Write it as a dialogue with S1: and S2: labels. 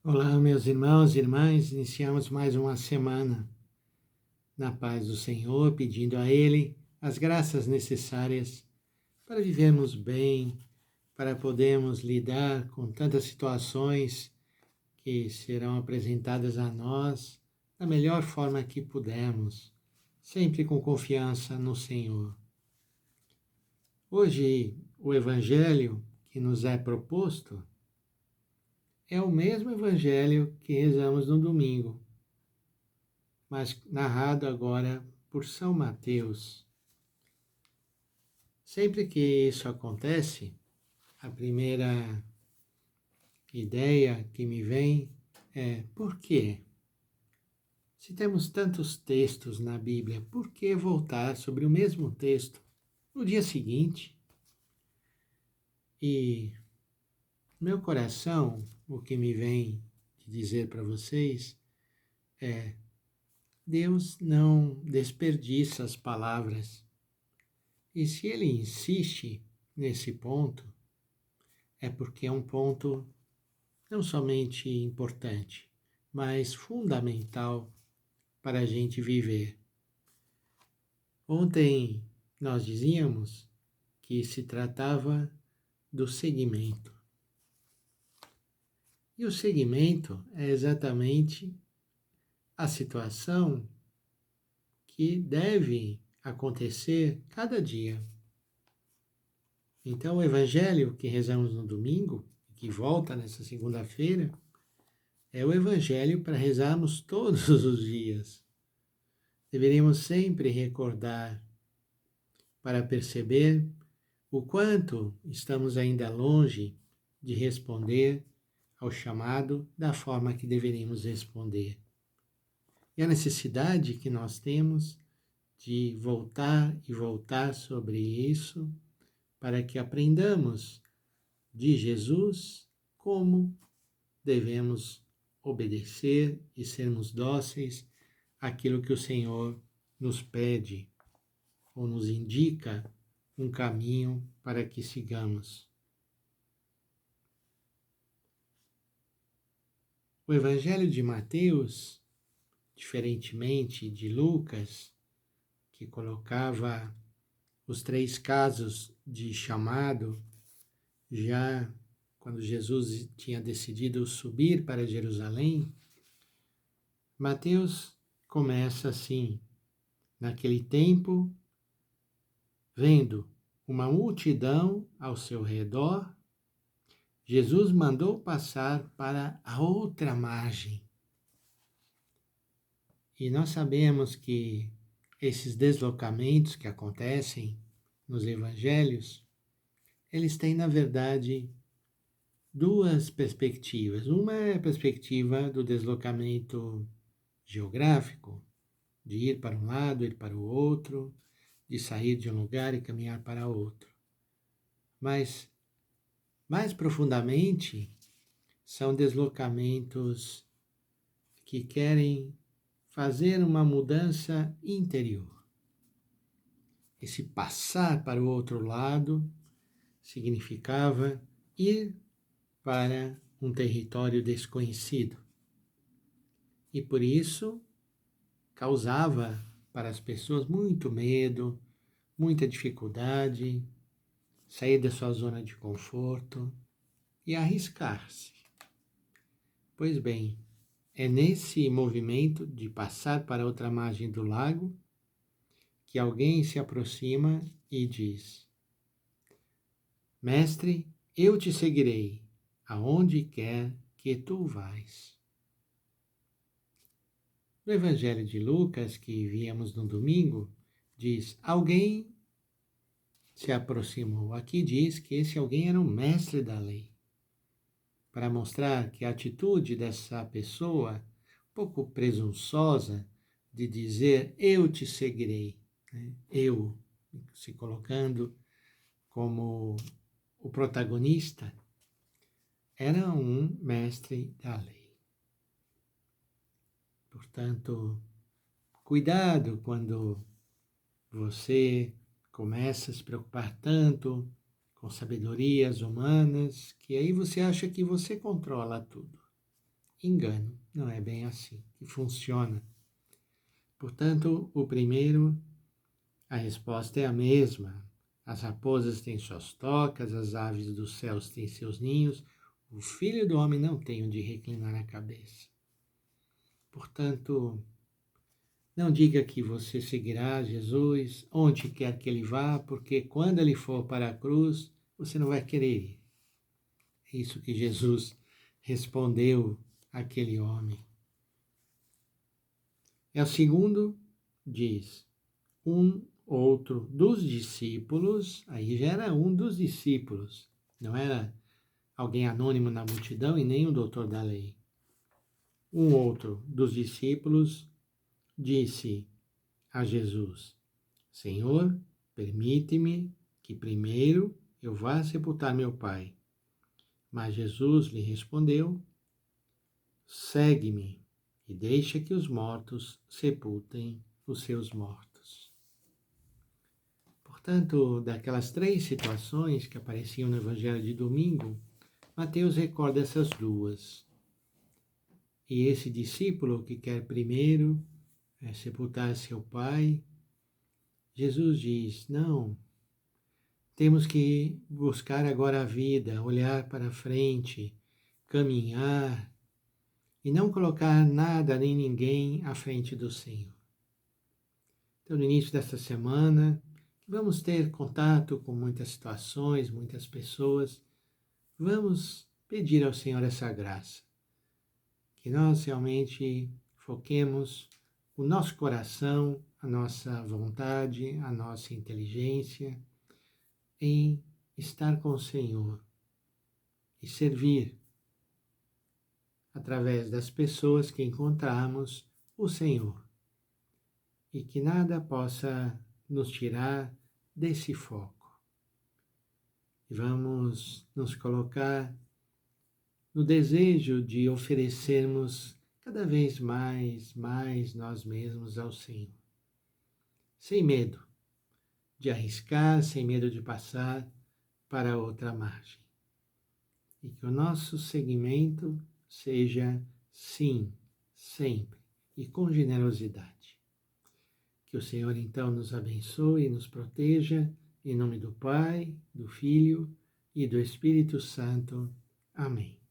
S1: Olá, meus irmãos e irmãs, iniciamos mais uma semana na paz do Senhor, pedindo a Ele as graças necessárias para vivermos bem, para podermos lidar com tantas situações que serão apresentadas a nós da melhor forma que pudermos, sempre com confiança no Senhor. Hoje, o Evangelho que nos é proposto é o mesmo Evangelho que rezamos no domingo, mas narrado agora por São Mateus. Sempre que isso acontece, a primeira ideia que me vem é: por quê? Se temos tantos textos na Bíblia, por que voltar sobre o mesmo texto no dia seguinte? E meu coração, o que me vem de dizer para vocês é: Deus não desperdiça as palavras. E se ele insiste nesse ponto, é porque é um ponto não somente importante, mas fundamental para a gente viver. Ontem nós dizíamos que se tratava do seguimento. E o seguimento é exatamente a situação que deve acontecer cada dia. Então, o Evangelho que rezamos no domingo, que volta nessa segunda-feira, é o Evangelho para rezarmos todos os dias. Deveríamos sempre recordar para perceber o quanto estamos ainda longe de responder ao chamado da forma que deveríamos responder. E a necessidade que nós temos de voltar e voltar sobre isso para que aprendamos de Jesus como devemos obedecer e sermos dóceis àquilo que o Senhor nos pede ou nos indica um caminho para que sigamos. O Evangelho de Mateus, diferentemente de Lucas, que colocava os 3 casos de chamado, já quando Jesus tinha decidido subir para Jerusalém, Mateus começa assim: naquele tempo, vendo uma multidão ao seu redor, Jesus mandou passar para a outra margem. E nós sabemos que esses deslocamentos que acontecem nos evangelhos, eles têm, na verdade, 2 perspectivas. Uma é a perspectiva do deslocamento geográfico, de ir para um lado, ir para o outro, de sair de um lugar e caminhar para outro. Mas, mais profundamente, são deslocamentos que querem fazer uma mudança interior. Esse passar para o outro lado significava ir para um território desconhecido. E por isso causava para as pessoas muito medo, muita dificuldade, sair da sua zona de conforto e arriscar-se. Pois bem, é nesse movimento de passar para outra margem do lago que alguém se aproxima e diz: Mestre, eu te seguirei, aonde quer que tu vais. No Evangelho de Lucas, que víamos no domingo, diz: alguém se aproximou. Aqui diz que esse alguém era um mestre da lei, para mostrar que a atitude dessa pessoa, um pouco presunçosa, de dizer eu te seguirei, né? Eu, se colocando como o protagonista, era um mestre da lei. Portanto, cuidado quando você começa a se preocupar tanto com sabedorias humanas, que aí você acha que você controla tudo. engano. Não é bem assim que funciona. Portanto, o primeiro, a resposta é a mesma. As raposas têm suas tocas, as aves dos céus têm seus ninhos, o Filho do Homem não tem onde reclinar a cabeça. Portanto, não diga que você seguirá Jesus onde quer que ele vá, porque quando ele for para a cruz, você não vai querer ir. É isso que Jesus respondeu àquele homem. É o segundo, diz, um outro dos discípulos, aí já era um dos discípulos, não era alguém anônimo na multidão e nem o doutor da lei. Um outro dos discípulos disse a Jesus: Senhor, permite-me que primeiro eu vá sepultar meu pai. Mas Jesus lhe respondeu: segue-me e deixa que os mortos sepultem os seus mortos. Portanto, daquelas 3 situações que apareciam no Evangelho de domingo, Mateus recorda essas 2. E esse discípulo que quer primeiro sepultar seu pai, Jesus diz: não, temos que buscar agora a vida, olhar para frente, caminhar e não colocar nada nem ninguém à frente do Senhor. Então, no início desta semana, vamos ter contato com muitas situações, muitas pessoas. Vamos pedir ao Senhor essa graça, que nós realmente foquemos o nosso coração, a nossa vontade, a nossa inteligência em estar com o Senhor e servir através das pessoas que encontrarmos o Senhor. E que nada possa nos tirar desse foco. E vamos nos colocar no desejo de oferecermos cada vez mais nós mesmos ao Senhor. Sem medo de arriscar, sem medo de passar para outra margem. E que o nosso seguimento seja, sim, sempre, e com generosidade. Que o Senhor então nos abençoe e nos proteja, em nome do Pai, do Filho e do Espírito Santo. Amém.